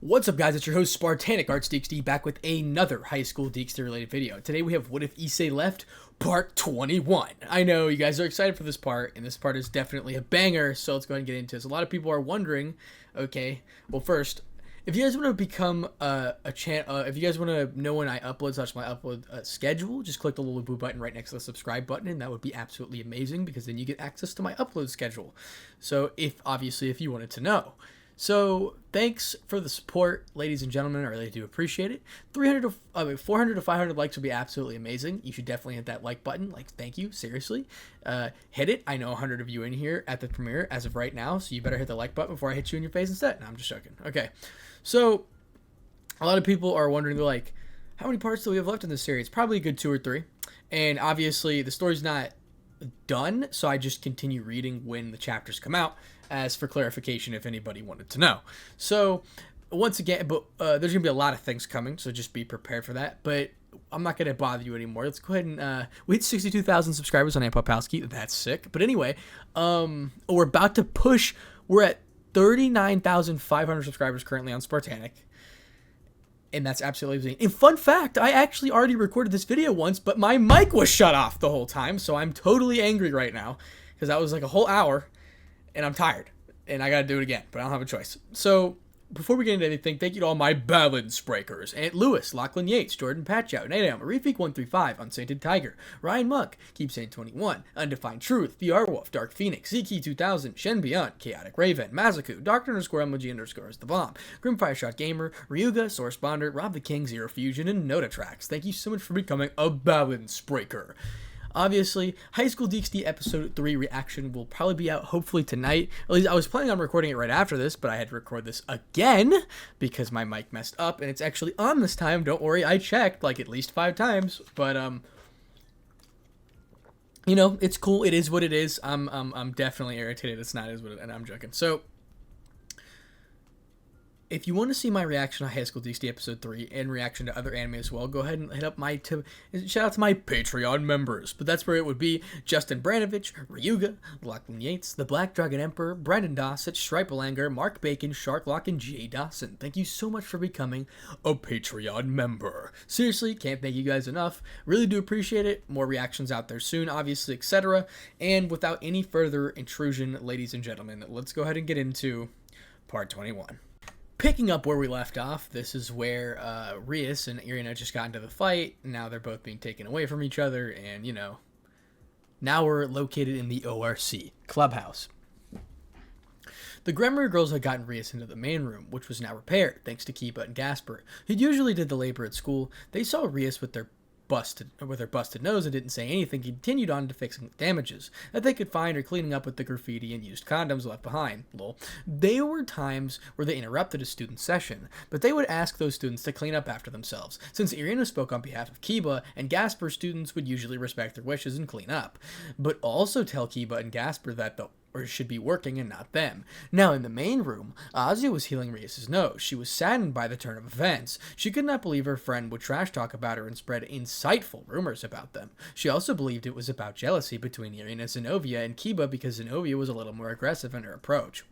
What's up, guys? It's your host, Spartanic Arts DxD, back with another high school DxD related video. Today we have What If Issei Left, part 21. I know you guys are excited for this part, and this part is definitely a banger, so let's go ahead and get into this. A lot of people are wondering, okay, well, first, if you guys want to become if you guys want to know when I upload, such my upload schedule, just click the little blue button right next to the subscribe button, and that would be absolutely amazing, because then you get access to my upload schedule. So, if you wanted to know. So, thanks for the support, ladies and gentlemen. I really do appreciate it. 400 to 500 likes would be absolutely amazing. You should definitely hit that like button. Thank you, seriously. Hit it. I know 100 of you in here at the premiere as of right now, so you better hit the like button before I hit you in your face instead. No, I'm just joking. Okay, so a lot of people are wondering, they're like, how many parts do we have left in this series? Probably a good 2 or 3. And obviously, the story's not done, so I just continue reading when the chapters come out, as for clarification if anybody wanted to know. So once again, there's gonna be a lot of things coming, so just be prepared for that. But I'm not gonna bother you anymore. Let's go ahead and we hit 62,000 subscribers on Popowski. That's sick. But anyway, we're about to push. We're at 39,500 subscribers currently on Spartanic. And that's absolutely amazing. And fun fact, I actually already recorded this video once, but my mic was shut off the whole time, so I'm totally angry right now, because that was like a whole hour, and I'm tired, and I gotta do it again, but I don't have a choice. So, before we get into anything, thank you to all my balance breakers. Aunt Lewis, Lachlan Yates, Jordan Patchow, Nadam, Refik135, Unsainted Tiger, Ryan Monk, Keep Saying 21, Undefined Truth, VR Wolf, Dark Phoenix, Ziki2000, Shen Beyond, Chaotic Raven, Mazaku, Dr_MG_ is the bomb, Grimfire Shot Gamer, Ryuga, Source Bonder, Rob the King, Zero Fusion, and Notatrax. Thank you so much for becoming a balance breaker. Obviously, High School DxD Episode 3 reaction will probably be out hopefully tonight. At least I was planning on recording it right after this, but I had to record this again because my mic messed up, and it's actually on this time. Don't worry, I checked like at least 5 times, but you know, it's cool. It is what it is. I'm definitely irritated. It's not as what it, and I'm joking. So, if you want to see my reaction to High School DxD Episode 3 and reaction to other anime as well, go ahead and hit up shout out to my Patreon members. But that's where it would be: Justin Branovich, Ryuga, Lachlan Yates, The Black Dragon Emperor, Brandon Dossett, Stripelanger, Mark Bacon, Sharklock, and Jay Dawson. Thank you so much for becoming a Patreon member. Seriously, can't thank you guys enough. Really do appreciate it. More reactions out there soon, obviously, etc. And without any further intrusion, ladies and gentlemen, let's go ahead and get into part 21. Picking up where we left off, this is where Rias and Irina just got into the fight. Now they're both being taken away from each other, and, you know, now we're located in the ORC clubhouse. The Grammar girls had gotten Rias into the main room, which was now repaired, thanks to Kiba and Gasper, who usually did the labor at school. They saw Rias with their busted nose and didn't say anything, continued on to fixing damages that they could find or cleaning up with the graffiti and used condoms left behind. Lol. There were times where they interrupted a student session, but they would ask those students to clean up after themselves. Since Irina spoke on behalf of Kiba and Gasper, students would usually respect their wishes and clean up, but also tell Kiba and Gasper that should be working and not them. Now, in the main room, Azia was healing Rias' nose. She was saddened by the turn of events. She could not believe her friend would trash talk about her and spread insightful rumors about them. She also believed it was about jealousy between Irina, Zenobia, and Kiba because Zenobia was a little more aggressive in her approach.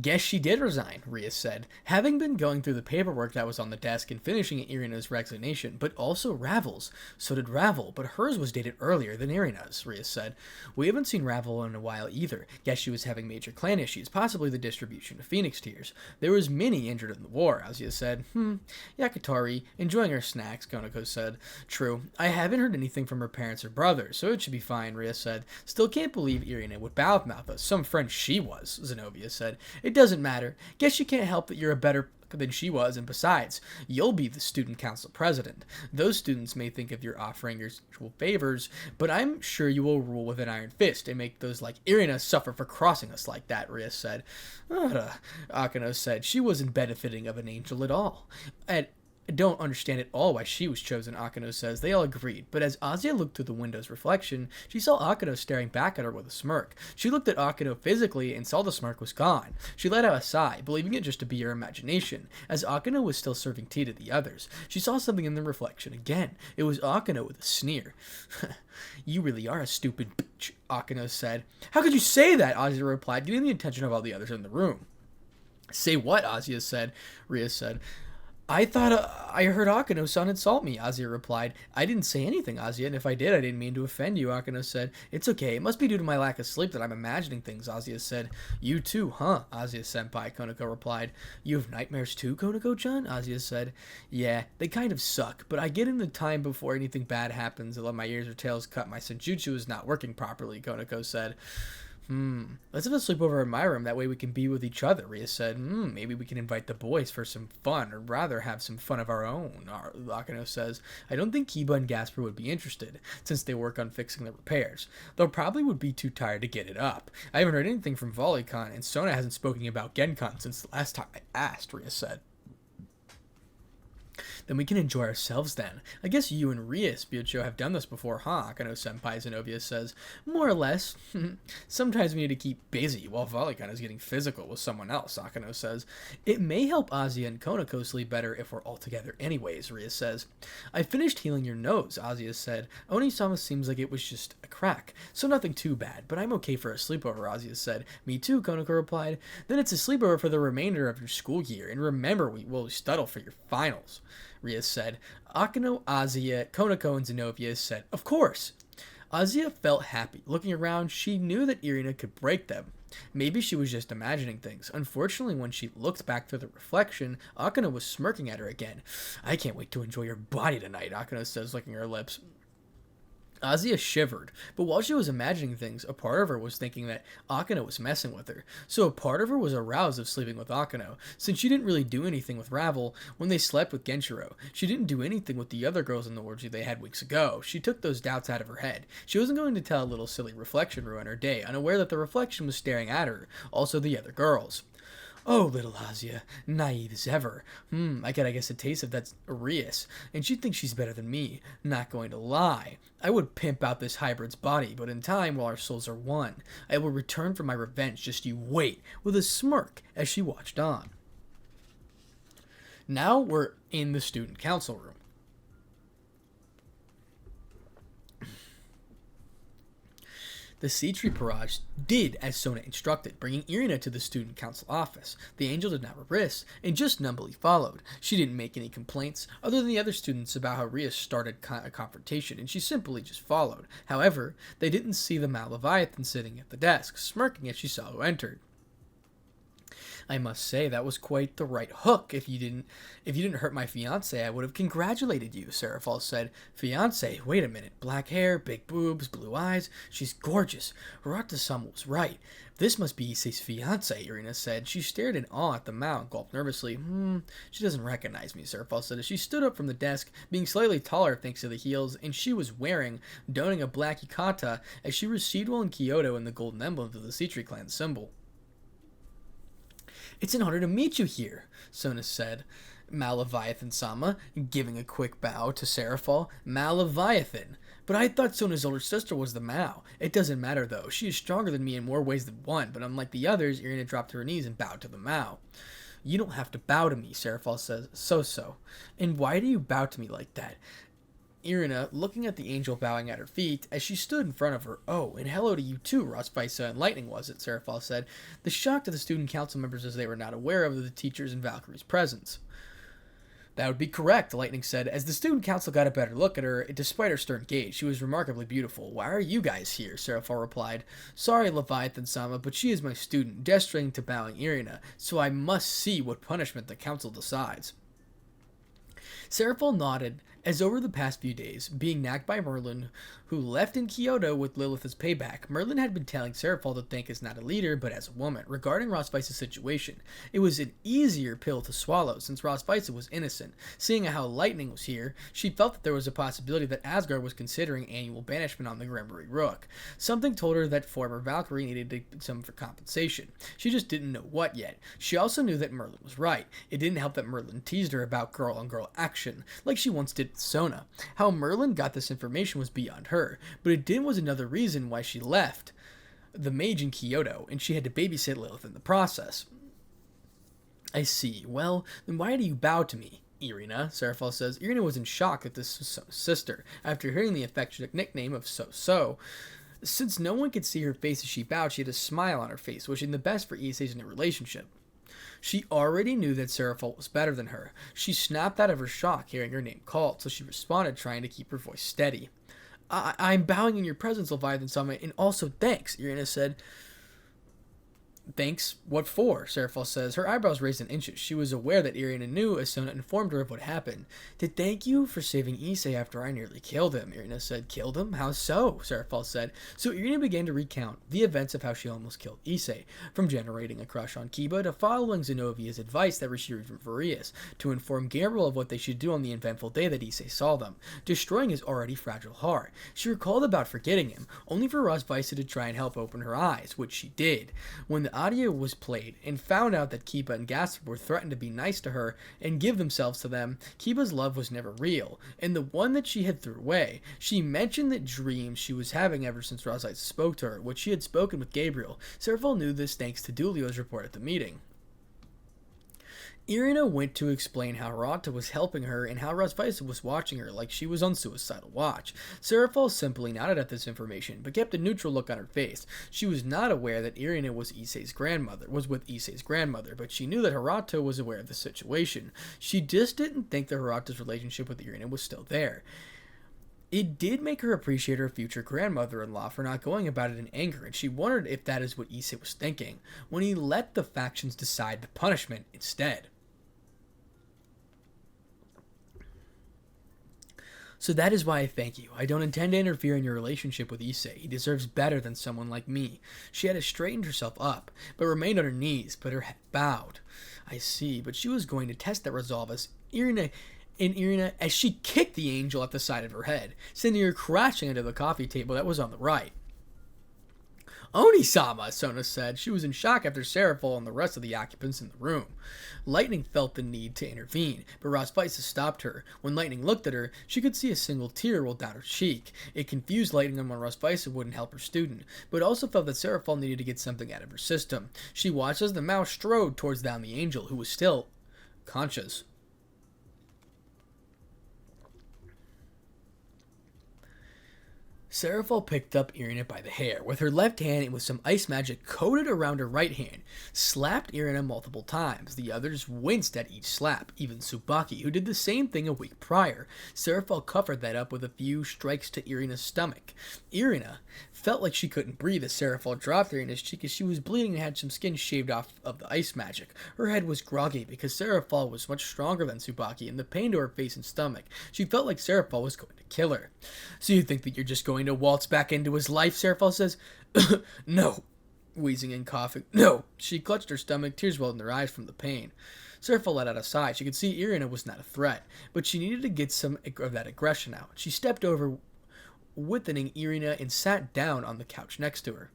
Guess she did resign, Rias said, having been going through the paperwork that was on the desk and finishing Irina's resignation, but also Ravel's. So did Ravel, but hers was dated earlier than Irina's, Rias said. We haven't seen Ravel in a while either. Guess she was having major clan issues, possibly the distribution of Phoenix Tears. There was Minnie injured in the war, Azia said. Yakitori, enjoying her snacks, Konako said. True, I haven't heard anything from her parents or brothers, so it should be fine, Rias said. Still can't believe Irina would mouth us. Some friend she was, Zenobia said. It doesn't matter. Guess you can't help that you're a better than she was, and besides, you'll be the student council president. Those students may think of your offering your usual favors, but I'm sure you will rule with an iron fist and make those like Irina suffer for crossing us like that, Rias said. Akano said she wasn't benefiting of an angel at all. I don't understand at all why she was chosen, Akano says. They all agreed, but as Azia looked through the window's reflection, she saw Akano staring back at her with a smirk. She looked at Akano physically and saw the smirk was gone. She let out a sigh, believing it just to be her imagination. As Akano was still serving tea to the others, she saw something in the reflection again. It was Akano with a sneer. You really are a stupid bitch, Akano said. How could you say that? Azia replied, getting the attention of all the others in the room. Say what? Azia said. Ria said. I thought I heard Akano-san insult me, Azia replied. I didn't say anything, Azia, and if I did, I didn't mean to offend you, Akano said. It's okay, it must be due to my lack of sleep that I'm imagining things, Azia said. You too, huh? Azia-senpai, Konako replied. You have nightmares too, Konako-chan? Azia said. Yeah, they kind of suck, but I get in the time before anything bad happens and let my ears or tails cut. My senjutsu is not working properly, Konako said. Let's have a sleepover in my room, that way we can be with each other, Ria said. Maybe we can invite the boys for some fun, or rather have some fun of our own, Akano says. I don't think Kiba and Gasper would be interested, since they work on fixing the repairs. They'll probably would be too tired to get it up. I haven't heard anything from Volley-con, and Sona hasn't spoken about Gen-con since the last time I asked, Ria said. Then we can enjoy ourselves then. I guess you and Ria, Spiocho, have done this before, huh? Akano-senpai, Zenobia says. More or less. Sometimes we need to keep busy while Volley-con is getting physical with someone else, Akano says. It may help Azia and Konako sleep better if we're all together anyways, Ria says. I finished healing your nose, Azia said. Onisama seems like it was just a crack, so nothing too bad, but I'm okay for a sleepover, Azia said. Me too, Konako replied. Then it's a sleepover for the remainder of your school year, and remember we will study for your finals, Ria said. Akano, Azia, Konako, and Zenobia said, of course. Azia felt happy. Looking around, she knew that Irina could break them. Maybe she was just imagining things. Unfortunately, when she looked back through the reflection, Akano was smirking at her again. I can't wait to enjoy your body tonight, Akano says, licking her lips. Azia shivered, but while she was imagining things, a part of her was thinking that Akano was messing with her. So a part of her was aroused of sleeping with Akano, since she didn't really do anything with Ravel when they slept with Genshiro. She didn't do anything with the other girls in the orgy they had weeks ago. She took those doubts out of her head. She wasn't going to tell a little silly reflection ruin her day, unaware that the reflection was staring at her, also the other girls. Oh, little Azia, naive as ever. I guess a taste of that Arias, and she thinks she's better than me. Not going to lie. I would pimp out this hybrid's body, but in time, while our souls are one, I will return for my revenge, just you wait, with a smirk as she watched on. Now we're in the student council room. The Sea-Tree Barrage did as Sona instructed, bringing Irina to the student council office. The angel did not resist, and just numbly followed. She didn't make any complaints, other than the other students, about how Ria started a confrontation, and she simply just followed. However, they didn't see the Leviathan sitting at the desk, smirking as she saw who entered. I must say that was quite the right hook. If you didn't hurt my fiancé, I would have congratulated you, Serafal said. Fiancé? Wait a minute. Black hair, big boobs, blue eyes. She's gorgeous. Hirata-sama was right. This must be Issei's fiancé, Irina said. She stared in awe at the Mao and gulped nervously. She doesn't recognize me, Serafal said as she stood up from the desk, being slightly taller thanks to the heels, and she was donning a black yukata as she received one in Kyoto in the golden emblem of the Sea-Tree clan symbol. It's an honor to meet you here, Sona said. Leviathan-sama, giving a quick bow to Serafal. Leviathan. But I thought Sona's older sister was the Mao. It doesn't matter, though. She is stronger than me in more ways than one, but unlike the others, Irina dropped to her knees and bowed to the Mao. You don't have to bow to me, Serafal says. So. And why do you bow to me like that? Irina, looking at the angel bowing at her feet, as she stood in front of her. Oh, and hello to you too, Rosvisa and Lightning, was it? Serafal said. The shock to the student council members as they were not aware of the teachers and Valkyrie's presence. That would be correct, Lightning said. As the student council got a better look at her, despite her stern gaze, she was remarkably beautiful. Why are you guys here? Serafal replied. Sorry, Leviathan-sama, but she is my student, gesturing to bowing Irina, so I must see what punishment the council decides. Serafal nodded, as over the past few days, being nagged by Merlin, who left in Kyoto with Lilith as payback, Merlin had been telling Serafal to think as not a leader, but as a woman. Regarding Rosvisa's situation, it was an easier pill to swallow, since Rosvisa was innocent. Seeing how Lightning was here, she felt that there was a possibility that Asgard was considering annual banishment on the Grimbury Rook. Something told her that former Valkyrie needed some for compensation. She just didn't know what yet. She also knew that Merlin was right. It didn't help that Merlin teased her about girl-on-girl action, like she once did with Sona. How Merlin got this information was beyond her, but it was another reason why she left the mage in Kyoto, and she had to babysit Lilith in the process. I see. Well, then why do you bow to me, Irina? Serafal says. Irina was in shock at this was Sona's sister, after hearing the affectionate nickname of So. Since no one could see her face as she bowed, she had a smile on her face, wishing the best for Issei's new relationship. She already knew that Seraphol was better than her. She snapped out of her shock hearing her name called, so she responded, trying to keep her voice steady. I'm bowing in your presence, Leviathan-sama, and also thanks, Irina said. Thanks? What for? Seraphol says. Her eyebrows raised an inch. She was aware that Irina knew as Sona informed her of what happened. To thank you for saving Issei after I nearly killed him, Irina said. Killed him? How so? Seraphol said. So Irina began to recount the events of how she almost killed Issei, from generating a crush on Kiba to following Zenovia's advice that she received from Varius, to inform Gabriel of what they should do on the eventful day that Issei saw them, destroying his already fragile heart. She recalled about forgetting him, only for Rosvisa to try and help open her eyes, which she did. When the audio was played and found out that Kiba and Gaspard were threatened to be nice to her and give themselves to them, Kiba's love was never real, and the one that she had threw away. She mentioned the dreams she was having ever since Rosvisa spoke to her, which she had spoken with Gabriel. Seraphol knew this thanks to Dulio's report at the meeting. Irina went to explain how Hirata was helping her and how Rosvisa was watching her like she was on suicidal watch. Seraphol simply nodded at this information, but kept a neutral look on her face. She was not aware that Irina was with Issei's grandmother, but she knew that Hirata was aware of the situation. She just didn't think that Hirata's relationship with Irina was still there. It did make her appreciate her future grandmother-in-law for not going about it in anger, and she wondered if that is what Issei was thinking, when he let the factions decide the punishment instead. So that is why I thank you. I don't intend to interfere in your relationship with Issei. He deserves better than someone like me. She had straightened herself up, but remained on her knees, but her head bowed. I see, but she was going to test that resolve as Irina, as she kicked the angel at the side of her head, sending her crashing into the coffee table that was on the right. Oni-sama, Sona said. She was in shock after Seraphol and the rest of the occupants in the room. Lightning felt the need to intervene, but Rosvisa stopped her. When Lightning looked at her, she could see a single tear roll down her cheek. It confused Lightning on why Rosvisa wouldn't help her student, but also felt that Seraphol needed to get something out of her system. She watched as the mouse strode towards down the angel, who was still conscious. Seraphol picked up Irina by the hair. With her left hand and with some ice magic coated around her right hand, slapped Irina multiple times. The others winced at each slap, even Tsubaki, who did the same thing a week prior. Seraphol covered that up with a few strikes to Irina's stomach. Irina felt like she couldn't breathe as Seraphol dropped Irina's cheek as she was bleeding and had some skin shaved off of the ice magic. Her head was groggy because Seraphol was much stronger than Tsubaki, and the pain to her face and stomach. She felt like Seraphol was going to kill her. So you think that you're just going to waltz back into his life? Seraphol says. No. Wheezing and coughing. No. She clutched her stomach, tears welled in her eyes from the pain. Seraphol let out a sigh. She could see Irina was not a threat, but she needed to get some of that aggression out. She stepped over, within Irina, and sat down on the couch next to her.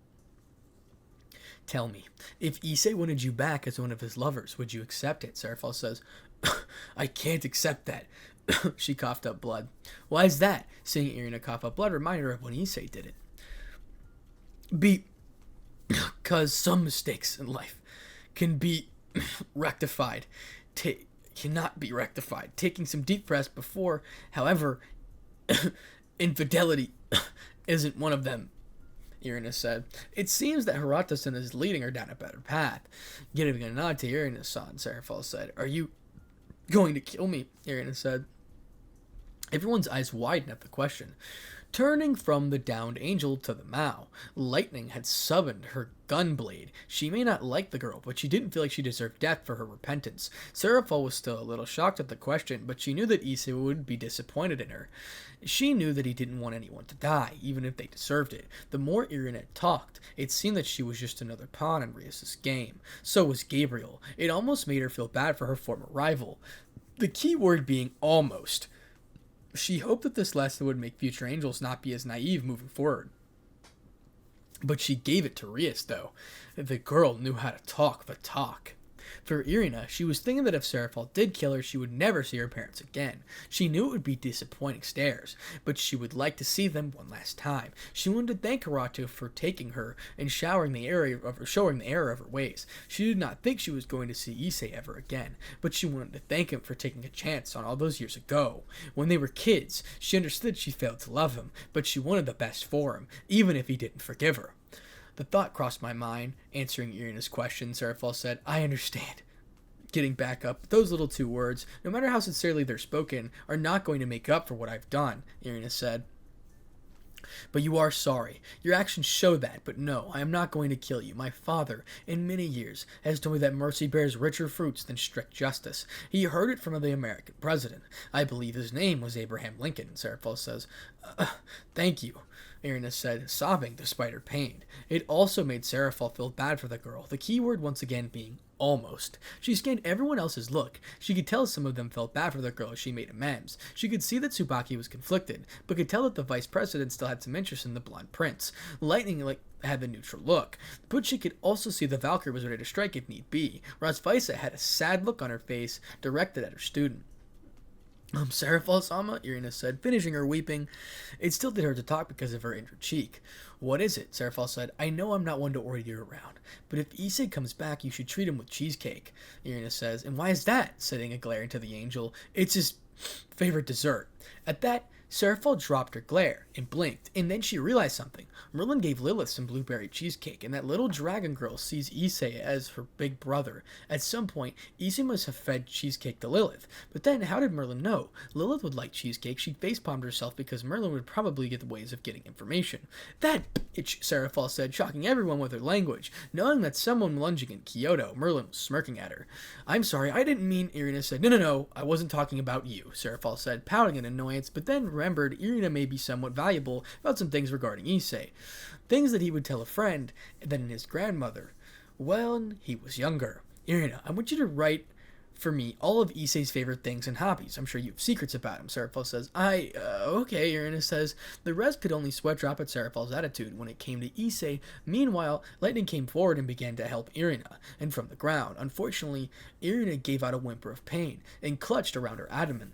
Tell me, if Issei wanted you back as one of his lovers, would you accept it? Seraphol says. I can't accept that. She coughed up blood. Why is that? Seeing Irina cough up blood reminded her of when Issei did it. Because some mistakes in life can be rectified. Cannot be rectified. Taking some deep breaths before, however, infidelity isn't one of them, Irina said. It seems that Hirata-san is leading her down a better path. Giving a nod to Irina-san, Seraphol said. Are you going to kill me? Irina said. Everyone's eyes widened at the question. Turning from the downed angel to the Mao, Lightning had summoned her gun blade. She may not like the girl, but she didn't feel like she deserved death for her repentance. Seraphol was still a little shocked at the question, but she knew that Issei would be disappointed in her. She knew that he didn't want anyone to die, even if they deserved it. The more Irina talked, it seemed that she was just another pawn in Rias' game. So was Gabriel. It almost made her feel bad for her former rival. The key word being almost. She hoped that this lesson would make future angels not be as naive moving forward. But she gave it to Rias, though. The girl knew how to talk the talk. For Irina, she was thinking that if Seraphol did kill her, she would never see her parents again. She knew it would be disappointing stares, but she would like to see them one last time. She wanted to thank Hirata for taking her and showing the error of her ways. She did not think she was going to see Issei ever again, but she wanted to thank him for taking a chance on all those years ago. When they were kids, she understood she failed to love him, but she wanted the best for him, even if he didn't forgive her. The thought crossed my mind. Answering Irina's question, Seraphol said, I understand. getting back up. Those little two words, no matter how sincerely they're spoken, are not going to make up for what I've done, Irina said. But you are sorry. Your actions show that, but no, I am not going to kill you. My father, in many years, has told me that mercy bears richer fruits than strict justice. He heard it from the American president. I believe his name was Abraham Lincoln, Serafal says. Thank you, Irina said, sobbing despite her pain. It also made Serafal feel bad for the girl, the key word once again being almost. She scanned everyone else's look. She could tell some of them felt bad for the girl as she made amends. She could see that Tsubaki was conflicted, but could tell that the vice president still had some interest in the blonde prince. Lightning had the neutral look, but she could also see the Valkyrie was ready to strike if need be. Razvaisa had a sad look on her face, directed at her student. Serafal-sama, Irina said, finishing her weeping. It still did her to talk because of her injured cheek. What is it? Serafal said. I know I'm not one to order you around, but if Issei comes back, you should treat him with cheesecake, Irina says. And why is that? Setting a glare into the angel. It's his favorite dessert. At that, Serafal dropped her glare and blinked, and then she realized something. Merlin gave Lilith some blueberry cheesecake, and that little dragon girl sees Issei as her big brother. At some point, Issei must have fed cheesecake to Lilith. But then, how did Merlin know? Lilith would like cheesecake. She facepalmed herself because Merlin would probably get ways of getting information. That bitch, Serafal said, shocking everyone with her language. Knowing that someone lunging in Kyoto, Merlin was smirking at her. I'm sorry, I didn't mean, Irina said. No, I wasn't talking about you, Serafal said, pouting in annoyance, but then remembered Irina may be somewhat valuable about some things regarding Issei. Things that he would tell a friend than his grandmother when he was younger. Irina, I want you to write for me all of Issei's favorite things and hobbies. I'm sure you have secrets about him, Serafal says. Okay, Irina says. The rest could only sweat drop at Serafal's attitude when it came to Issei. Meanwhile, Lightning came forward and began to help Irina, and from the ground. Unfortunately, Irina gave out a whimper of pain and clutched around her abdomen.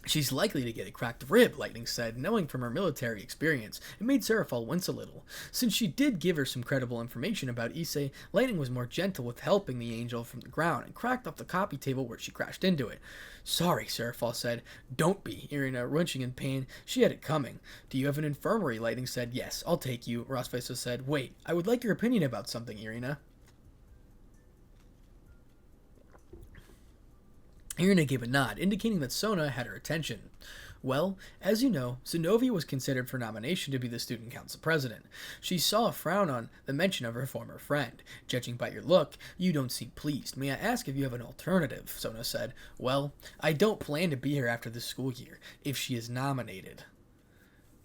She's likely to get a cracked rib, Lightning said, knowing from her military experience. It made Serafal wince a little. Since she did give her some credible information about Issei, Lightning was more gentle with helping the angel from the ground and cracked off the copy table where she crashed into it. Sorry, Serafal said. Don't be, Irina, wrenching in pain. She had it coming. Do you have an infirmary? Lightning said. Yes, I'll take you, Razvaisa said. Wait, I would like your opinion about something, Irina. Irina gave a nod, indicating that Sona had her attention. Well, as you know, Zenobia was considered for nomination to be the student council president. She saw a frown on the mention of her former friend. Judging by your look, you don't seem pleased. May I ask if you have an alternative? Sona said. Well, I don't plan to be here after this school year, if she is nominated.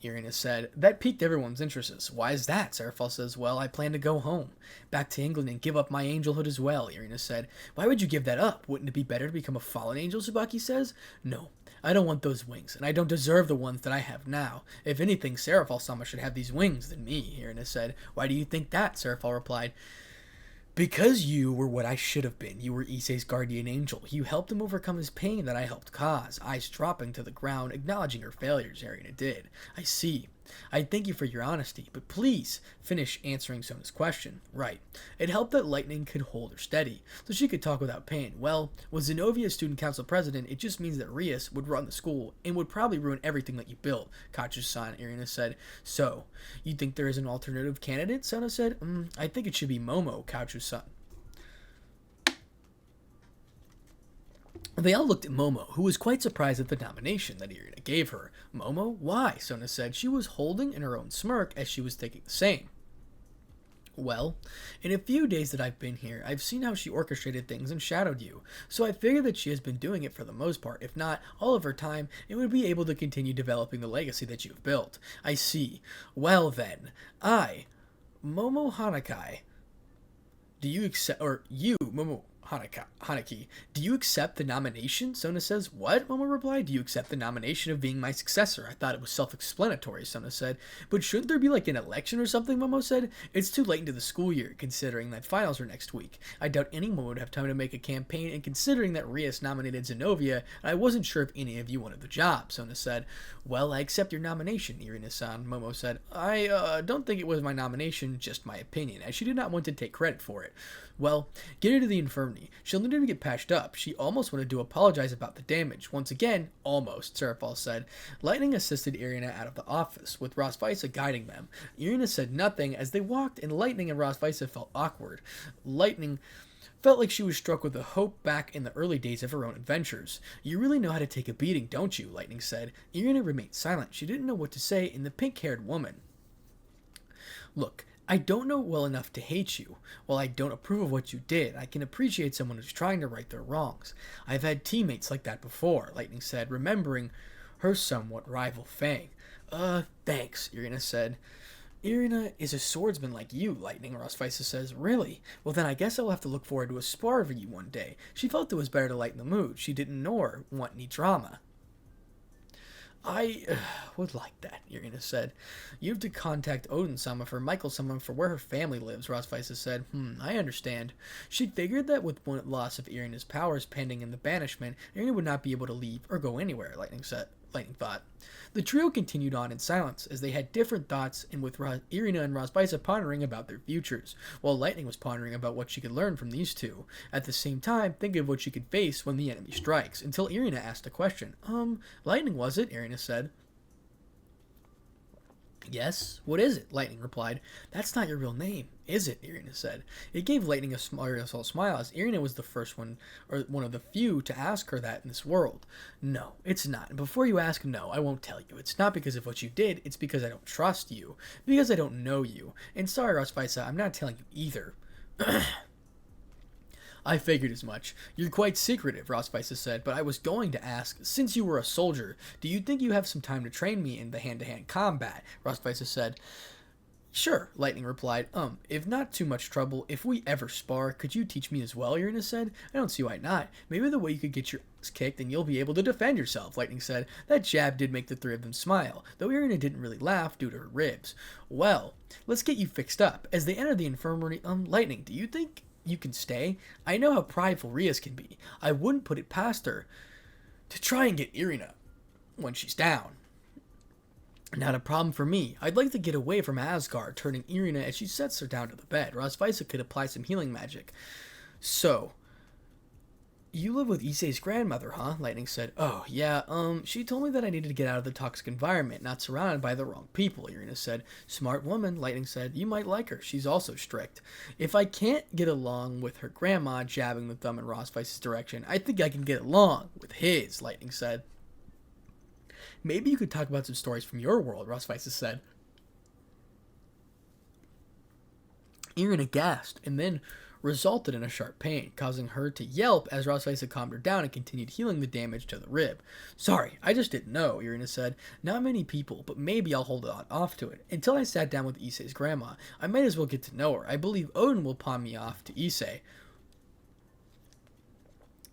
Irina said. That piqued everyone's interest. Why is that? Serafal says. Well, I plan to go home. Back to England and give up my angelhood as well, Irina said. Why would you give that up? Wouldn't it be better to become a fallen angel, Tsubaki says? No, I don't want those wings, and I don't deserve the ones that I have now. If anything, Serafal-sama should have these wings than me, Irina said. Why do you think that? Serafal replied. Because you were what I should have been. You were Issei's guardian angel. You helped him overcome his pain that I helped cause. Eyes dropping to the ground, acknowledging her failures, Irina did. I see. I thank you for your honesty, but please finish answering Sona's question. Right. It helped that Lightning could hold her steady, so she could talk without pain. Well, with Zenobia as student council president, it just means that Rias would run the school and would probably ruin everything that you built, Kachu-san, Irina said. So, you think there is an alternative candidate? Sona said. I think it should be Momo, Kachu-san. They all looked at Momo, who was quite surprised at the nomination that Irina gave her. Momo? Why? Sona said. She was holding in her own smirk as she was thinking the same. Well, in a few days that I've been here, I've seen how she orchestrated things and shadowed you, so I figure that she has been doing it for the most part, if not all of her time, and would be able to continue developing the legacy that you have built. I see. Well then, Momo Hanakai, do you accept, Momo Hanaki, do you accept the nomination? Sona says. What? Momo replied. Do you accept the nomination of being my successor? I thought it was self-explanatory, Sona said. But shouldn't there be like an election or something, Momo said. It's too late into the school year, considering that finals are next week. I doubt anyone would have time to make a campaign, and considering that Rias nominated Zenobia, I wasn't sure if any of you wanted the job, Sona said. Well, I accept your nomination, Irina-san, Momo said. I don't think it was my nomination, just my opinion, as she did not want to take credit for it. Well, get her to the infirmary. She'll need her to get patched up. She almost wanted to apologize about the damage. Once again, almost, Serafal said. Lightning assisted Irina out of the office, with Razvaisa guiding them. Irina said nothing as they walked, and Lightning and Razvaisa felt awkward. Lightning felt like she was struck with a hope back in the early days of her own adventures. You really know how to take a beating, don't you? Lightning said. Irina remained silent. She didn't know what to say in the pink-haired woman. Look, I don't know well enough to hate you. While I don't approve of what you did, I can appreciate someone who's trying to right their wrongs. I've had teammates like that before, Lightning said, remembering her somewhat rival Fang. Thanks, Irina said. Irina is a swordsman like you, Lightning, Rosvisa says. Really? Well, then I guess I'll have to look forward to a spar with you one day. She felt it was better to lighten the mood. She didn't know or want any drama. I would like that, Irina said. You have to contact Odin-sama for Michael-sama for where her family lives, Rosvisa said. I understand. She figured that with one loss of Irina's powers pending in the banishment, Irina would not be able to leave or go anywhere, Lightning thought. The trio continued on in silence, as they had different thoughts, and with Irina and Rosvisa pondering about their futures, while Lightning was pondering about what she could learn from these two. At the same time, thinking of what she could face when the enemy strikes, until Irina asked a question. Lightning, was it? Irina said. Yes, what is it? Lightning replied. That's not your real name, is it? Irina said. It gave Lightning a smile, as Irina was the first one, or one of the few, to ask her that in this world. No, it's not. And before you ask, no, I won't tell you. It's not because of what you did, it's because I don't trust you. Because I don't know you. And sorry, Rosvisa, I'm not telling you either. I figured as much. You're quite secretive, Rosvisa said, but I was going to ask, since you were a soldier, do you think you have some time to train me in the hand-to-hand combat? Rosvisa said. Sure, Lightning replied. If not too much trouble, if we ever spar, could you teach me as well, Irina said. I don't see why not. Maybe the way you could get your ass kicked and you'll be able to defend yourself, Lightning said. That jab did make the three of them smile, though Irina didn't really laugh due to her ribs. Well, let's get you fixed up. As they entered the infirmary, Lightning, do you think you can stay? I know how prideful Rias can be. I wouldn't put it past her to try and get Irina when she's down. Not a problem for me. I'd like to get away from Asgard, turning Irina as she sets her down to the bed. Rosvisa could apply some healing magic. So, you live with Issei's grandmother, huh? Lightning said. Oh, yeah, she told me that I needed to get out of the toxic environment, not surrounded by the wrong people, Irina said. Smart woman, Lightning said. You might like her. She's also strict. If I can't get along with her grandma, jabbing the thumb in Rosvisa's direction, I think I can get along with his, Lightning said. Maybe you could talk about some stories from your world, Rosvisa said. Irina gasped, and then resulted in a sharp pain, causing her to yelp as Rosvisa calmed her down and continued healing the damage to the rib. Sorry, I just didn't know, Irina said. Not many people, but maybe I'll hold on off to it. Until I sat down with Issei's grandma, I might as well get to know her. I believe Odin will pawn me off to Issei.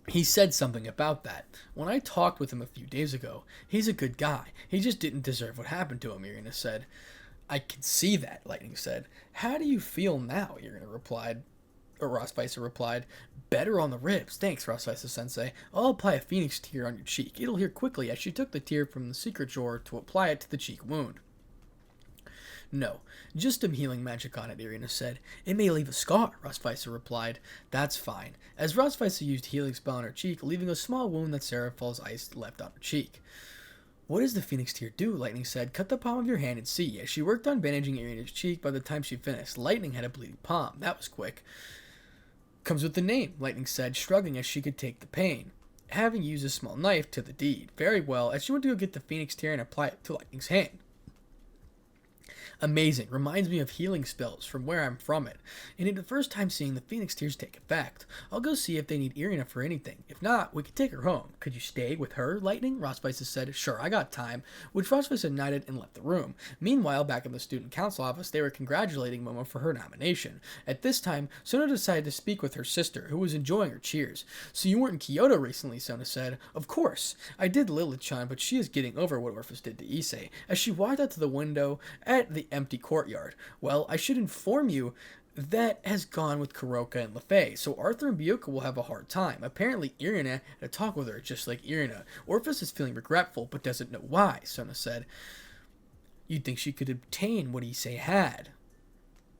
He said something about that. When I talked with him a few days ago, he's a good guy. He just didn't deserve what happened to him, Irina said. I can see that, Lightning said. How do you feel now? Irina replied. Or Rosvisa replied. Better on the ribs. Thanks, Rosvisa sensei. I'll apply a phoenix tear on your cheek. It'll heal quickly, as she took the tear from the secret drawer to apply it to the cheek wound. No, just some healing magic on it, Irina said. It may leave a scar, Rosvisa replied. That's fine. As Rosvisa used healing spell on her cheek, leaving a small wound that Seraphil's ice left on her cheek. What does the phoenix tear do? Lightning said. Cut the palm of your hand and see. As she worked on bandaging Irina's cheek, by the time she finished, Lightning had a bleeding palm. That was quick. Comes with the name, Lightning said, struggling as she could take the pain, having used a small knife to the deed. Very well, as she went to go get the phoenix tear and apply it to Lightning's hand. Amazing. Reminds me of healing spells from where I'm from it. And it's the first time seeing the phoenix tears take effect. I'll go see if they need Irina for anything. If not, we could take her home. Could you stay with her, Lightning? Rosvisa said. Sure, I got time. Which Rosvisa nodded and left the room. Meanwhile, back in the student council office, they were congratulating Momo for her nomination. At this time, Sona decided to speak with her sister, who was enjoying her cheers. So you weren't in Kyoto recently, Sona said. Of course. I did Lilith-chan, but she is getting over what Orphis did to Issei. As she walked out to the window at the empty courtyard. Well, I should inform you that has gone with Kuroka and Lefei, so Arthur and Byoka will have a hard time. Apparently, Irina had a talk with her, just like Irina. Orphis is feeling regretful, but doesn't know why, Sona said. You'd think she could obtain what Issei had.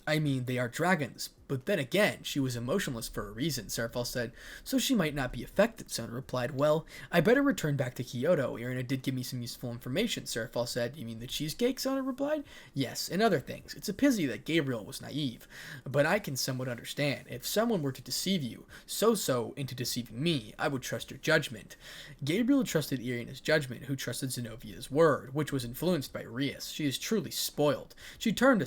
I mean, they are dragons. But then again, she was emotionless for a reason, Serafal said, so she might not be affected. Sona replied, well, I better return back to Kyoto. Irina did give me some useful information, Serafal said. You mean the cheesecake? Sona replied. Yes, and other things. It's a pity that Gabriel was naive. But I can somewhat understand. If someone were to deceive you, so into deceiving me, I would trust your judgment. Gabriel trusted Irina's judgment, who trusted Zenovia's word, which was influenced by Rias. She is truly spoiled. She turned to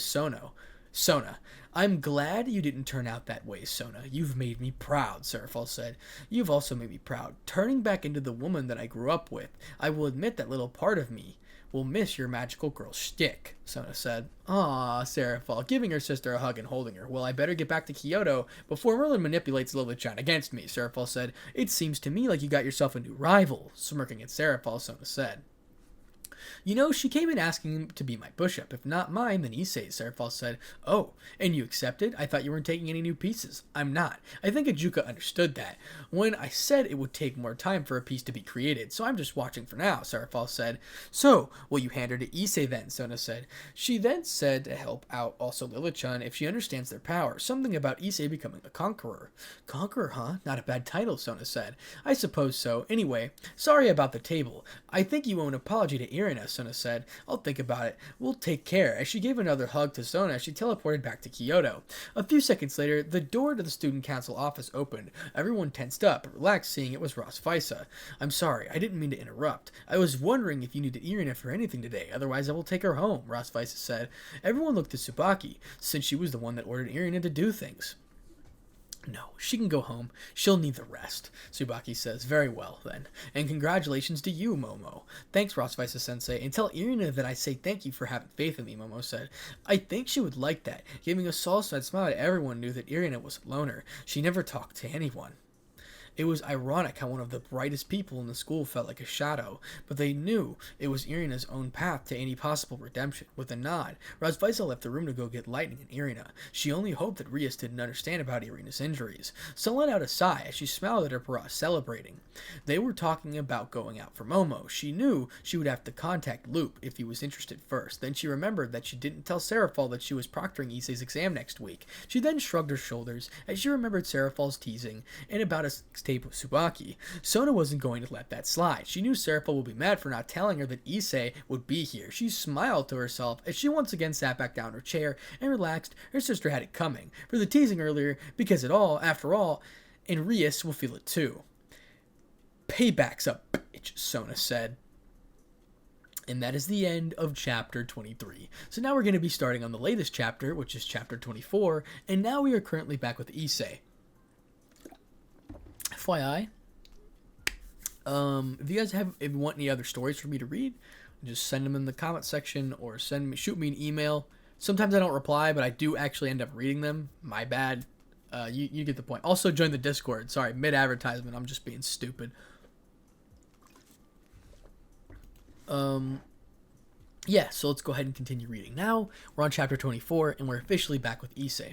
Sona, I'm glad you didn't turn out that way, Sona. You've made me proud, Serafal said. You've also made me proud. Turning back into the woman that I grew up with, I will admit that little part of me will miss your magical girl shtick, Sona said. Aw, Serafal, giving her sister a hug and holding her. Well, I better get back to Kyoto before Merlin manipulates Lilith-chan against me, Serafal said. It seems to me like you got yourself a new rival, smirking at Serafal, Sona said. You know, she came in asking to be my bishop. If not mine, then Issei, Serafal said. Oh, and you accepted? I thought you weren't taking any new pieces. I'm not. I think Ajuka understood that. When I said it would take more time for a piece to be created, so I'm just watching for now, Serafal said. So, will you hand her to Issei then, Sona said. She then said to help out also Lilith-chan if she understands their power. Something about Issei becoming a conqueror. Conqueror, huh? Not a bad title, Sona said. I suppose so. Anyway, sorry about the table. I think you owe an apology to Irina, Sona said. I'll think about it. We'll take care. As she gave another hug to Sona, she teleported back to Kyoto. A few seconds later, the door to the student council office opened. Everyone tensed up, relaxed, seeing it was Ross Fisa. I'm sorry, I didn't mean to interrupt. I was wondering if you needed Irina for anything today, otherwise I will take her home, Ross Fisa said. Everyone looked at Tsubaki, since she was the one that ordered Irina to do things. No, she can go home. She'll need the rest, Tsubaki says. Very well, then. And congratulations to you, Momo. Thanks, Rossvisa-sensei, and tell Irina that I say thank you for having faith in me, Momo said. I think she would like that. Giving a satisfied smile to everyone knew that Irina was a loner. She never talked to anyone. It was ironic how one of the brightest people in the school felt like a shadow, but they knew it was Irina's own path to any possible redemption. With a nod, Razvaisa left the room to go get Lightning and Irina. She only hoped that Rias didn't understand about Irina's injuries. So let out a sigh as she smiled at her para, celebrating. They were talking about going out for Momo. She knew she would have to contact Loop if he was interested first. Then she remembered that she didn't tell Serafal that she was proctoring Issei's exam next week. She then shrugged her shoulders as she remembered Serafal's teasing and about a tape of Tsubaki. Sona wasn't going to let that slide. She knew Serafal would be mad for not telling her that Issei would be here. She smiled to herself as she once again sat back down in her chair and relaxed. Her sister had it coming for the teasing earlier, because after all, and Rias will feel it too. Payback's a bitch, Sona said. And that is the end of chapter 23. So now we're going to be starting on the latest chapter, which is chapter 24, and now we are currently back with Issei. FYI, if you guys if you want any other stories for me to read, just send them in the comment section or shoot me an email. Sometimes I don't reply, but I do actually end up reading them. My bad. You get the point. Also, join the Discord. Sorry, mid-advertisement. I'm just being stupid. Yeah, so let's go ahead and continue reading. Now, we're on chapter 24, and we're officially back with Issei.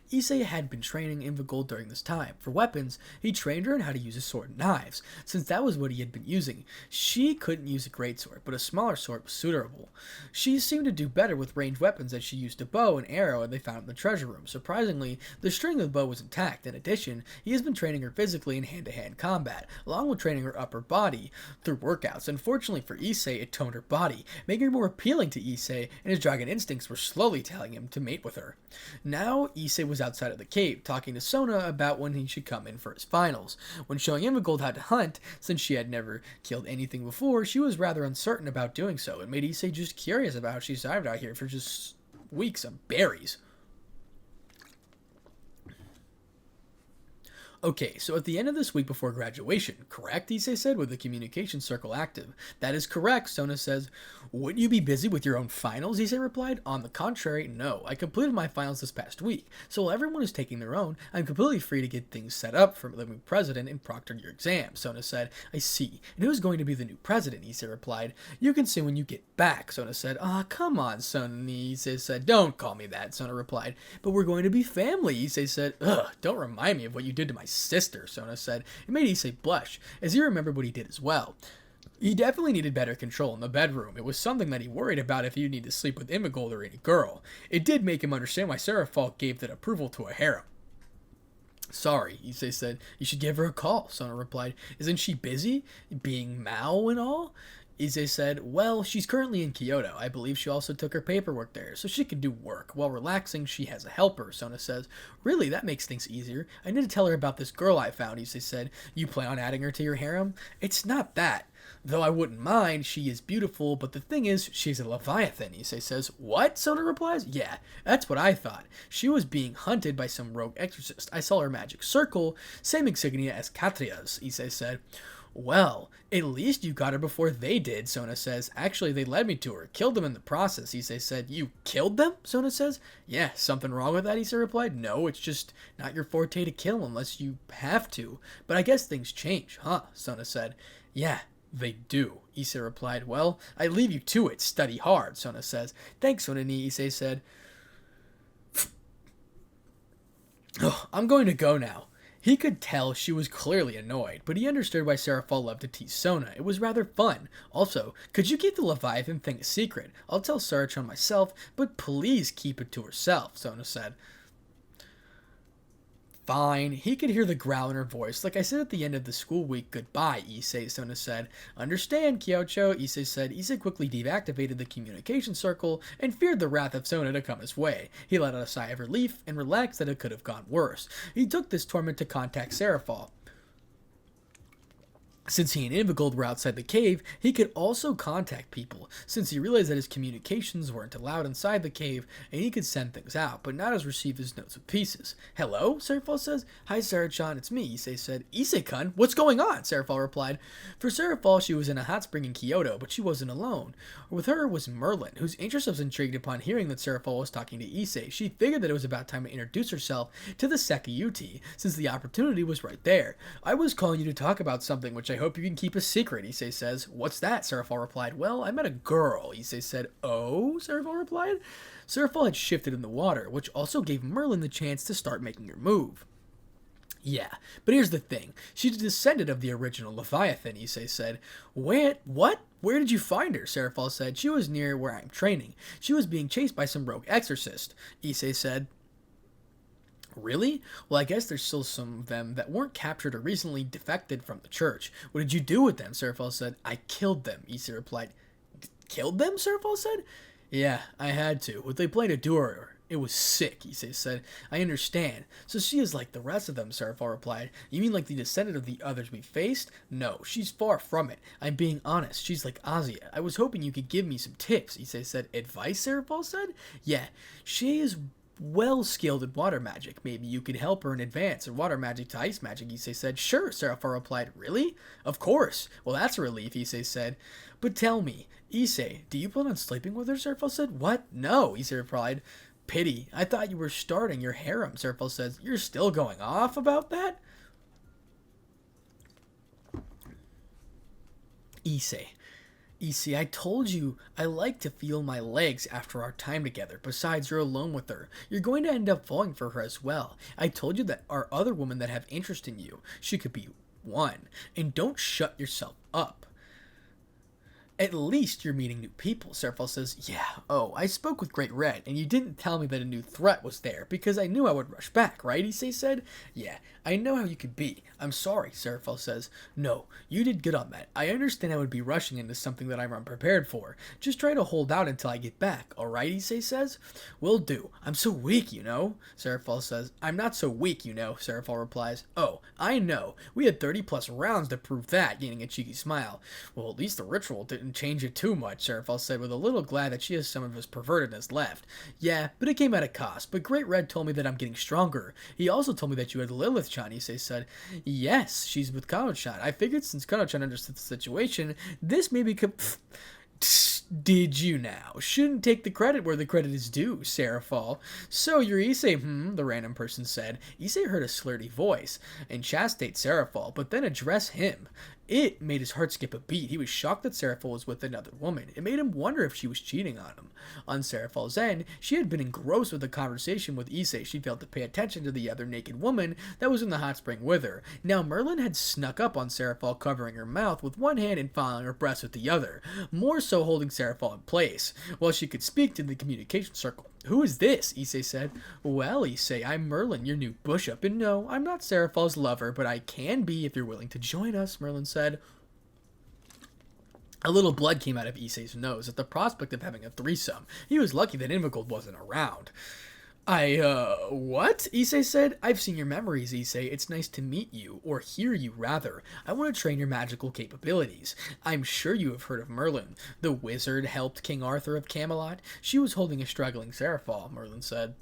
Issei had been training Invigold during this time. For weapons, he trained her in how to use a sword and knives, since that was what he had been using. She couldn't use a greatsword, but a smaller sword was suitable. She seemed to do better with ranged weapons as she used a bow and arrow they found in the treasure room. Surprisingly, the string of the bow was intact. In addition, he has been training her physically in hand-to-hand combat, along with training her upper body through workouts. Unfortunately for Issei, it toned her body, making her more appealing to Issei, and his dragon instincts were slowly telling him to mate with her. Now, Issei was outside of the cave, talking to Sona about when he should come in for his finals. When showing Invigold how to hunt, since she had never killed anything before, she was rather uncertain about doing so. It made Issei just curious about how she survived out here for just weeks of berries. Okay, so at the end of this week before graduation, correct? Issei said with the communication circle active. That is correct, Sona says. Wouldn't you be busy with your own finals? Issei replied. On the contrary, no. I completed my finals this past week, so while everyone is taking their own, I'm completely free to get things set up for the new president and proctor your exam, Sona said. I see. And who's going to be the new president? Issei replied. You can see when you get back, Sona said. Come on, Sona, Issei said. Don't call me that, Sona replied. But we're going to be family, Issei said. Don't remind me of what you did to my sister, Sona said. It made Issei blush, as he remembered what he did as well. He definitely needed better control in the bedroom. It was something that he worried about if he would need to sleep with Imigold or any girl. It did make him understand why Serafall gave that approval to a harem. Sorry, Issei said. You should give her a call, Sona replied. Isn't she busy? Being Mao and all? Issei said, well, she's currently in Kyoto. I believe she also took her paperwork there, so she can do work. While relaxing, she has a helper, Sona says. Really, that makes things easier. I need to tell her about this girl I found, Issei said. You plan on adding her to your harem? It's not that. Though I wouldn't mind, she is beautiful, but the thing is, she's a Leviathan, Issei says. What? Sona replies. Yeah, that's what I thought. She was being hunted by some rogue exorcist. I saw her magic circle, same insignia as Katria's, Issei said. Well, at least you got her before they did, Sona says. Actually, they led me to her. Killed them in the process, Issei said. You killed them? Sona says. Yeah, something wrong with that, Issei replied. No, it's just not your forte to kill unless you have to. But I guess things change, huh? Sona said. Yeah, they do, Issei replied. Well, I leave you to it. Study hard, Sona says. Thanks, Sonani, Issei said. Oh, I'm going to go now. He could tell she was clearly annoyed, but he understood why Serafall loved to tease Sona. It was rather fun. Also, could you keep the Leviathan thing a secret? I'll tell Sarachan myself, but please keep it to herself, Sona said. Fine. He could hear the growl in her voice. Like I said at the end of the school week, goodbye, Issei, Sona said. Understand, Kyocho, Issei said. Issei quickly deactivated the communication circle and feared the wrath of Sona to come his way. He let out a sigh of relief and relaxed that it could have gone worse. He took this torment to contact Serafall. Since he and Imigold were outside the cave, he could also contact people, since he realized that his communications weren't allowed inside the cave, and he could send things out, but not as receive his notes of pieces. Hello? Serafall says. Hi, Sarachan, it's me, Issei said. Issei-kun, what's going on? Serafall replied. For Serafall, she was in a hot spring in Kyoto, but she wasn't alone. With her was Merlin, whose interest was intrigued upon hearing that Serafall was talking to Issei. She figured that it was about time to introduce herself to the Sekiryuutei, since the opportunity was right there. I was calling you to talk about something which I hope you can keep a secret, Issei says. What's that? Serafall replied. Well, I met a girl, Issei said. Oh? Serafall replied. Serafall had shifted in the water, which also gave Merlin the chance to start making her move. Yeah, but here's the thing. She's a descendant of the original Leviathan, Issei said. What? Where did you find her? Serafall said. She was near where I'm training. She was being chased by some rogue exorcist, Issei said. Really? Well, I guess there's still some of them that weren't captured or recently defected from the church. What did you do with them? Serafall said. I killed them, Issei replied. Killed them? Serafall said. Yeah, I had to. What they played a duo. It was sick, Issei said. I understand. So she is like the rest of them, Serafall replied. You mean like the descendant of the others we faced? No, she's far from it. I'm being honest. She's like Azia. I was hoping you could give me some tips, Issei said. Advice? Serafall said. Yeah, she is well skilled in water magic. Maybe you could help her in advance in water magic to ice magic, Issei said. Sure, Serafall replied. Really? Of course. Well, that's a relief, Issei said. But tell me, Issei, do you plan on sleeping with her? Serafall said. What? No, Issei replied. Pity. I thought you were starting your harem, Serafall says. You're still going off about that? Issei, I told you I like to feel my legs after our time together. Besides, you're alone with her. You're going to end up falling for her as well. I told you that our other women that have interest in you, she could be one. And don't shut yourself up. At least you're meeting new people, Serafall says. Yeah, oh, I spoke with Great Red, and you didn't tell me that a new threat was there, because I knew I would rush back, right, Issei said? Yeah, I know how you could be. I'm sorry, Serafall says. No, you did good on that. I understand I would be rushing into something that I'm unprepared for. Just try to hold out until I get back, alright, Issei says? Will do. I'm so weak, you know, Serafall says. I'm not so weak, you know, Serafall replies. Oh, I know. We had 30 plus rounds to prove that, gaining a cheeky smile. Well, at least the ritual didn't change it too much, Serafall said, with a little glad that she has some of his pervertedness left. Yeah, but it came at a cost. But Great Red told me that I'm getting stronger. He also told me that you had Lilith-chan, Issei said. Yes, she's with Kano-chan. I figured since Kano-chan understood the situation, this maybe could... Did you now? Shouldn't take the credit where the credit is due, Serafall. So you're Issei, the random person said. Issei heard a slurty voice and chastised Serafall, but then addressed him. It made his heart skip a beat. He was shocked that Seraphil was with another woman. It made him wonder if she was cheating on him. On Seraphil's end, she had been engrossed with the conversation with Issei. She failed to pay attention to the other naked woman that was in the hot spring with her. Now Merlin had snuck up on Seraphil, covering her mouth with one hand and filing her breast with the other, more so holding Seraphil in place, while she could speak to the communication circle. "Who is this?" Issei said. "Well, Issei, I'm Merlin, your new bishop, and no, I'm not Seraphil's lover, but I can be if you're willing to join us," Merlin said. A little blood came out of Issei's nose at the prospect of having a threesome. He was lucky that Invigold wasn't around. What?" Issei said. "I've seen your memories, Issei. It's nice to meet you, or hear you, rather. I want to train your magical capabilities. I'm sure you have heard of Merlin. The wizard helped King Arthur of Camelot. She was holding a struggling Seraphil," Merlin said.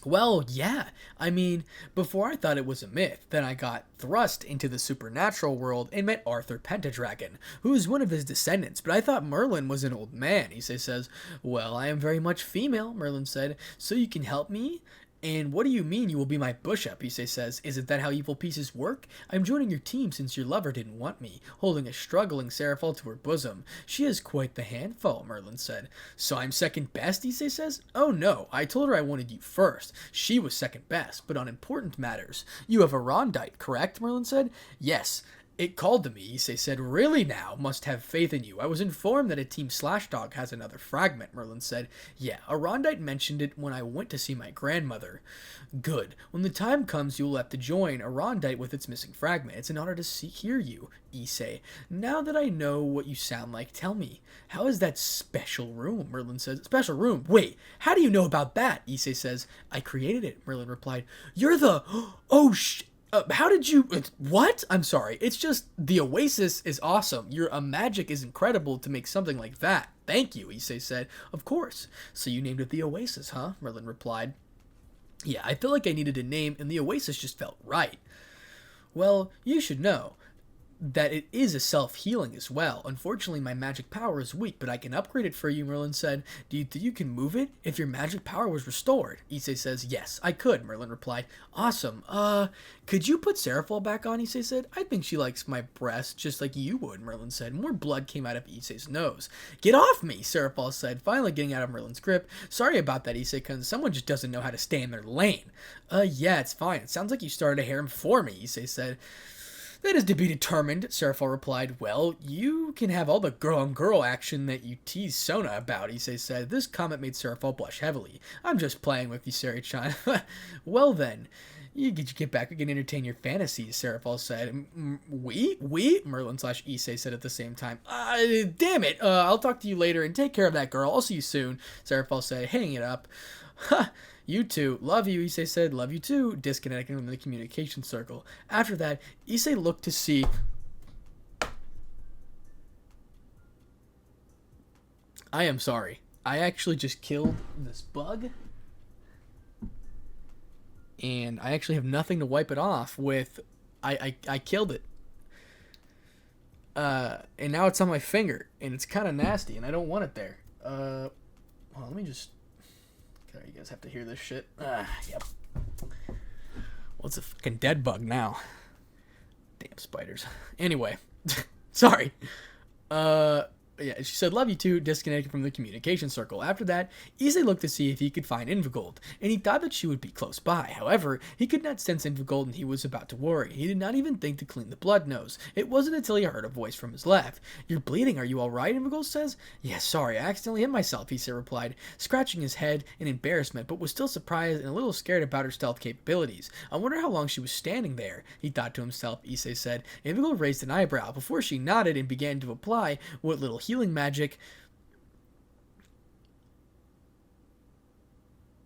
"Well, yeah. I mean, before I thought it was a myth, then I got thrust into the supernatural world and met Arthur Pentadragon, who is one of his descendants, but I thought Merlin was an old man," Issei says. "Well, I am very much female," Merlin said, "so you can help me? And what do you mean you will be my bishop?" Issei says. "Isn't that how evil pieces work? I'm joining your team since your lover didn't want me," holding a struggling Seraphil to her bosom. "She is quite the handful," Merlin said. "So I'm second best?" Issei says. "Oh no, I told her I wanted you first. She was second best, but on important matters. You have a Rondite, correct?" Merlin said. "Yes. It called to me," Issei said. "Really now? Must have faith in you. I was informed that a Team Slashdog has another fragment," Merlin said. "Yeah, a Rondite mentioned it when I went to see my grandmother." "Good. When the time comes, you will have to join a Rondite with its missing fragment. It's an honor to hear you, Issei. Now that I know what you sound like, tell me, how is that special room?" Merlin says. "Special room? Wait, how do you know about that?" Issei says. "I created it," Merlin replied. "You're the... Oh, how did you... What? I'm sorry. It's just the Oasis is awesome. Your magic is incredible to make something like that. Thank you," Issei said. "Of course. So you named it the Oasis, huh?" Merlin replied. "Yeah, I feel like I needed a name, and the Oasis just felt right." "Well, you should know that it is a self-healing as well. Unfortunately, my magic power is weak, but I can upgrade it for you," Merlin said. "Do you think you can move it if your magic power was restored?" Issei says. "Yes, I could," Merlin replied. "Awesome. Could you put Seraphil back on?" Issei said. "I think she likes my breast just like you would," Merlin said. More blood came out of Issei's nose. "Get off me," Seraphil said, finally getting out of Merlin's grip. "Sorry about that, Issei, because someone just doesn't know how to stay in their lane." Yeah, it's fine. It sounds like you started a harem for me," Issei said. "That is to be determined," Seraphil replied. "Well, you can have all the girl-on-girl action that you tease Sona about," Issei said. This comment made Seraphil blush heavily. "I'm just playing with you, Seri-chan." "Well then, you get back, we can entertain your fantasies," Seraphil said. We? Merlin/Issei said at the same time. Damn it, I'll talk to you later and take care of that girl. I'll see you soon," Seraphil said, hanging it up. "Ha! You too. Love you," Issei said. "Love you too," disconnecting from the communication circle. After that, Issei looked to see... I am sorry. I actually just killed this bug. And I actually have nothing to wipe it off with. I killed it. And now it's on my finger. And it's kind of nasty. And I don't want it there. Well, let me just... You guys have to hear this shit. Yep. Well, it's a fucking dead bug now. Damn spiders. Anyway. Sorry. Yeah, she said, "Love you too," disconnected from the communication circle. After that, Issei looked to see if he could find Invigold, and he thought that she would be close by. However, he could not sense Invigold, and he was about to worry. He did not even think to clean the blood nose. It wasn't until he heard a voice from his left. "You're bleeding, are you alright?" Invigold says. "Yeah, sorry, I accidentally hit myself," Issei replied, scratching his head in embarrassment, but was still surprised and a little scared about her stealth capabilities. "I wonder how long she was standing there," he thought to himself, Issei said. Invigold raised an eyebrow before she nodded and began to apply what little healing magic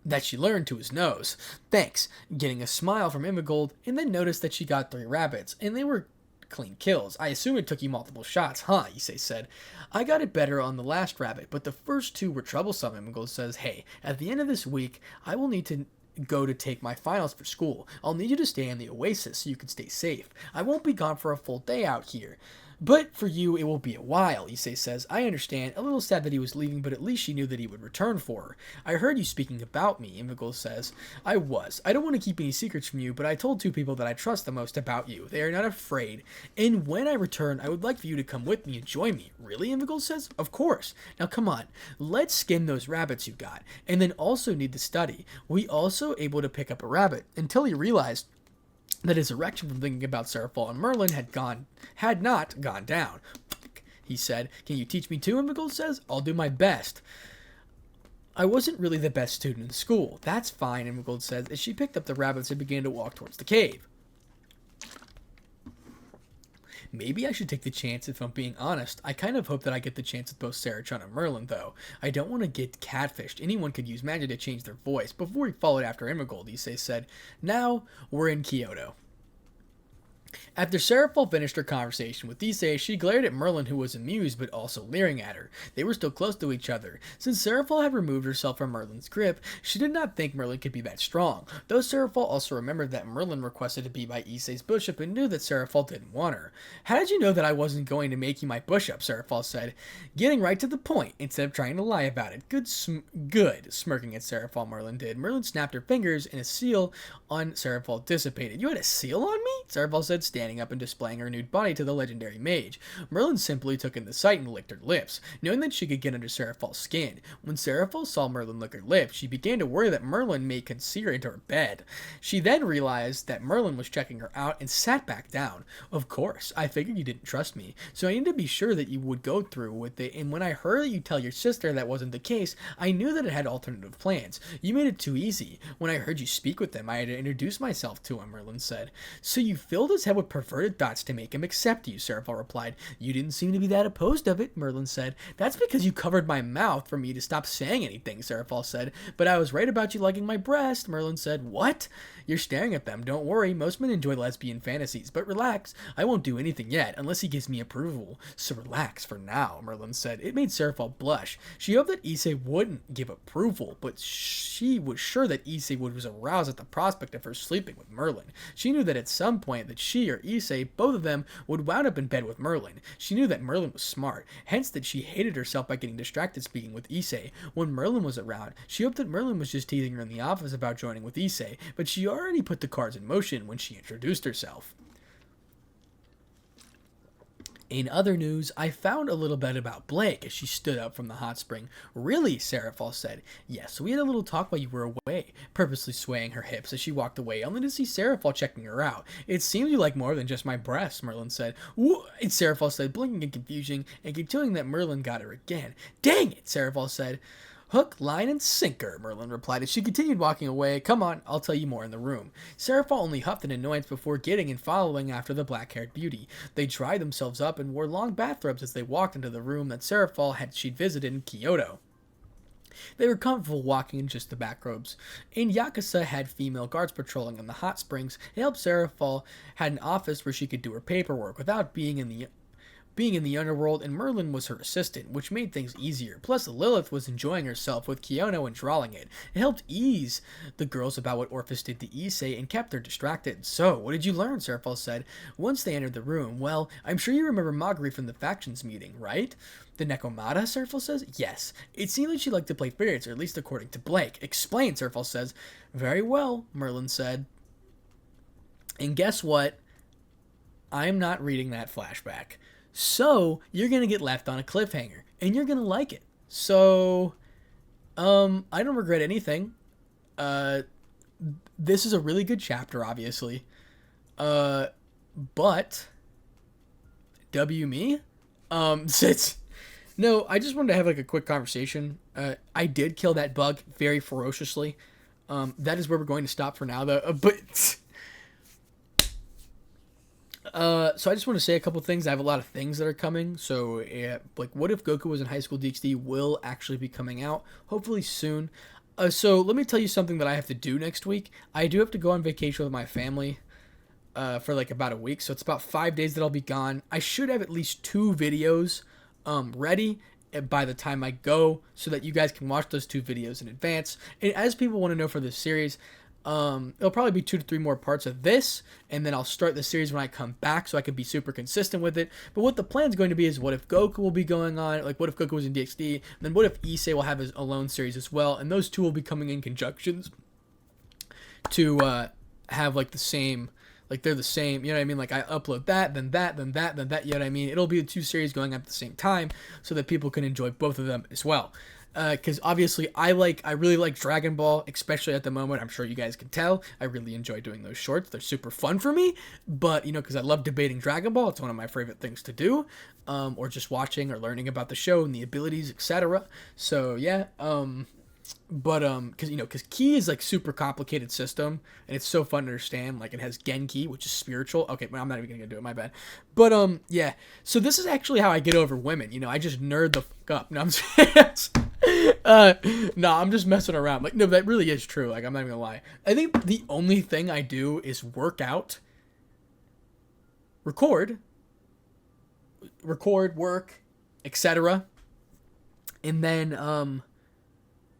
that she learned to his nose. "Thanks," getting a smile from Invigold, and then noticed that she got 3 rabbits, and they were clean kills. "I assume it took you multiple shots, huh?" Issei said. "I got it better on the last rabbit, but the first 2 were troublesome," Invigold says. "Hey, at the end of this week, I will need to go to take my finals for school. I'll need you to stay in the Oasis so you can stay safe. I won't be gone for a full day out here." But for you, it will be a while, Issei says. I understand. A little sad that he was leaving, but at least she knew that he would return for her. I heard you speaking about me, Imagul says. I was. I don't want to keep any secrets from you, but I told two people that I trust the most about you. They are not afraid. And when I return, I would like for you to come with me and join me. Really, Imagul says? Of course. Now come on. Let's skin those rabbits you got. And then also need to study. We also able to pick up a rabbit until he realized that his erection from thinking about Serafall and Merlin had not gone down. He said, can you teach me too, Imagul says? I'll do my best. I wasn't really the best student in school. That's fine, Imagul says, as she picked up the rabbits and began to walk towards the cave. Maybe I should take the chance if I'm being honest. I kind of hope that I get the chance with both Sarah-chan and Merlin, though. I don't want to get catfished. Anyone could use magic to change their voice. Before he followed after Imagul, Issei said, now we're in Kyoto. After Serafall finished her conversation with Issei, she glared at Merlin, who was amused but also leering at her. They were still close to each other. Since Serafall had removed herself from Merlin's grip, she did not think Merlin could be that strong, though Serafall also remembered that Merlin requested to be by Issei's bishop and knew that Serafall didn't want her. How did you know that I wasn't going to make you my bishop? Serafall said, getting right to the point instead of trying to lie about it. Good, smirking at Serafall, Merlin did. Merlin snapped her fingers and a seal on Serafall dissipated. You had a seal on me? Serafall said, standing up and displaying her nude body to the legendary mage. Merlin simply took in the sight and licked her lips, knowing that she could get under Serafall's skin. When Serafall saw Merlin lick her lips, she began to worry that Merlin may conceal into her bed. She then realized that Merlin was checking her out and sat back down. Of course, I figured you didn't trust me, so I needed to be sure that you would go through with it, and when I heard that you tell your sister that wasn't the case, I knew that it had alternative plans. You made it too easy. When I heard you speak with them, I had to introduce myself to him, Merlin said. So you filled his head with perverted thoughts to make him accept you, Serafall replied. You didn't seem to be that opposed of it, Merlin said. That's because you covered my mouth for me to stop saying anything, Serafall said. But I was right about you liking my breast, Merlin said. What? You're staring at them. Don't worry, most men enjoy lesbian fantasies, but relax. I won't do anything yet, unless he gives me approval. So relax for now, Merlin said. It made Serafall blush. She hoped that Issei wouldn't give approval, but she was sure that Issei was aroused at the prospect of her sleeping with Merlin. She knew that at some point that she or Issei, both of them, would wound up in bed with Merlin. She knew that Merlin was smart, hence that she hated herself by getting distracted speaking with Issei. When Merlin was around, she hoped that Merlin was just teasing her in the office about joining with Issei, but she already put the cards in motion when she introduced herself. In other news, I found a little bit about Blake as she stood up from the hot spring. Really? Serafall said. Yes, we had a little talk while you were away, purposely swaying her hips as she walked away, only to see Serafall checking her out. It seems you like more than just my breasts, Merlin said. What? Serafall said, blinking in confusion and continuing that Merlin got her again. Dang it, Serafall said. Hook, line, and sinker, Merlin replied as she continued walking away. Come on, I'll tell you more in the room. Serafall only huffed in annoyance before getting and following after the black-haired beauty. They dried themselves up and wore long bathrobes as they walked into the room that she'd visited in Kyoto. They were comfortable walking in just the back robes. In Yakuza had female guards patrolling in the hot springs. It helped Serafall had an office where she could do her paperwork without being in the underworld, and Merlin was her assistant, which made things easier. Plus, Lilith was enjoying herself with Kyono and drawing it. It helped ease the girls about what Orpheus did to Issei and kept her distracted. So, what did you learn? Serafall said. Once they entered the room, well, I'm sure you remember Magri from the factions meeting, right? The Nekomata, Serafall says. Yes. It seemed like she liked to play favorites, or at least according to Blake. Explain, Serafall says. Very well, Merlin said. And guess what? I'm not reading that flashback. So, you're going to get left on a cliffhanger, and you're going to like it. So, I don't regret anything. This is a really good chapter, obviously. But, W me? No, I just wanted to have, like, a quick conversation. I did kill that bug very ferociously. That is where we're going to stop for now, though. So I just want to say a couple things. I have a lot of things that are coming. So, like, What If Goku Was in High School DxD will actually be coming out, hopefully soon. So let me tell you something that I have to do next week. I do have to go on vacation with my family for, like, about a week. So it's about 5 days that I'll be gone. I should have at least 2 videos ready by the time I go so that you guys can watch those 2 videos in advance. And as people want to know for this series, It'll probably be 2 to 3 more parts of this, and then I'll start the series when I come back so I can be super consistent with it. But what the plan's going to be is what if Goku will be going on, like what if Goku was in DxD, and then what if Issei will have his alone series as well, and those two will be coming in conjunctions to have like the same, like they're the same, you know what I mean? Like I upload that, then that, then that, then that, you know what I mean? It'll be the 2 series going up at the same time so that people can enjoy both of them as well. Because obviously I really like Dragon Ball, especially at the moment. I'm sure you guys can tell. I really enjoy doing those shorts. They're super fun for me. But, you know, because I love debating Dragon Ball. It's one of my favorite things to do. Or just watching or learning about the show and the abilities, etc. So, yeah. Because Ki is like super complicated system and it's so fun to understand. Like it has Genki, which is spiritual. Okay, but I'm not even gonna do it. My bad. But yeah. So this is actually how I get over women. You know, I just nerd the fuck up. No, I'm no, I'm just messing around. Like no, that really is true. Like I'm not even gonna lie. I think the only thing I do is work out, record, work, etc. And then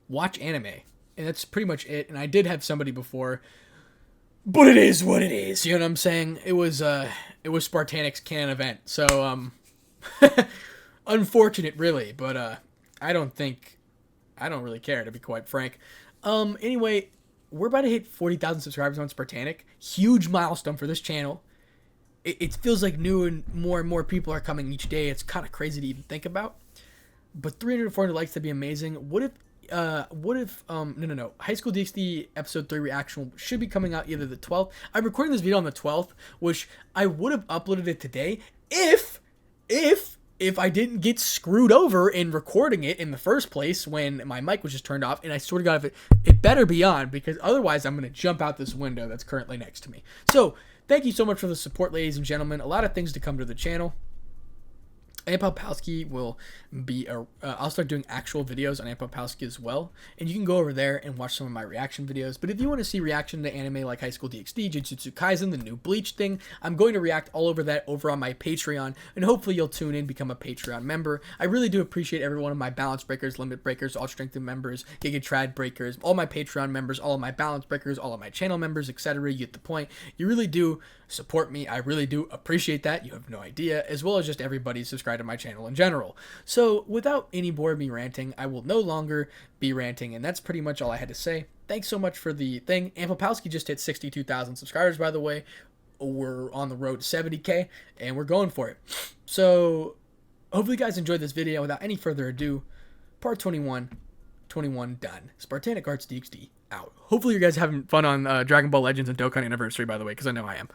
watch anime, and that's pretty much it. And I did have somebody before, but it is what it is, you know what I'm saying? It was Spartanic's canon event, so unfortunate really, but I don't really care, to be quite frank. Anyway, we're about to hit 40,000 subscribers on Spartanic. Huge milestone for this channel. It feels like new and more people are coming each day. It's kind of crazy to even think about, but 300 to 400 likes, that'd be amazing. What if High School DxD episode 3 reaction should be coming out either the 12th. I'm recording this video on the 12th, which I would have uploaded it today if I didn't get screwed over in recording it in the first place when my mic was just turned off. And I swear to God, if it better be on, because otherwise I'm going to jump out this window that's currently next to me. So thank you so much for the support, ladies and gentlemen. A lot of things to come to the channel. Ampopowski will be I'll start doing actual videos on Ampopowski as well, and you can go over there and watch some of my reaction videos. But if you want to see reaction to anime like High School DxD, Jujutsu Kaisen, the new Bleach thing, I'm going to react all over that over on my Patreon, and hopefully you'll tune in, become a Patreon member. I really do appreciate every one of my balance breakers, limit breakers, all strength members, Gigatrad breakers, all my Patreon members, all of my balance breakers, all of my channel members, etc. You get the point. You really do support me. I really do appreciate that. You have no idea, as well as just everybody subscribed to my channel in general. So without any more of me ranting, I will no longer be ranting, and that's pretty much all I had to say. Thanks so much for the thing. Ampopowski just hit 62,000 subscribers, by the way. We're on the road to 70k, and we're going for it. So hopefully you guys enjoyed this video. Without any further ado, part 21 done. Spartanic Arts DxD out. Hopefully you guys are having fun on Dragon Ball Legends and Dokkan Anniversary, by the way, because I know I am.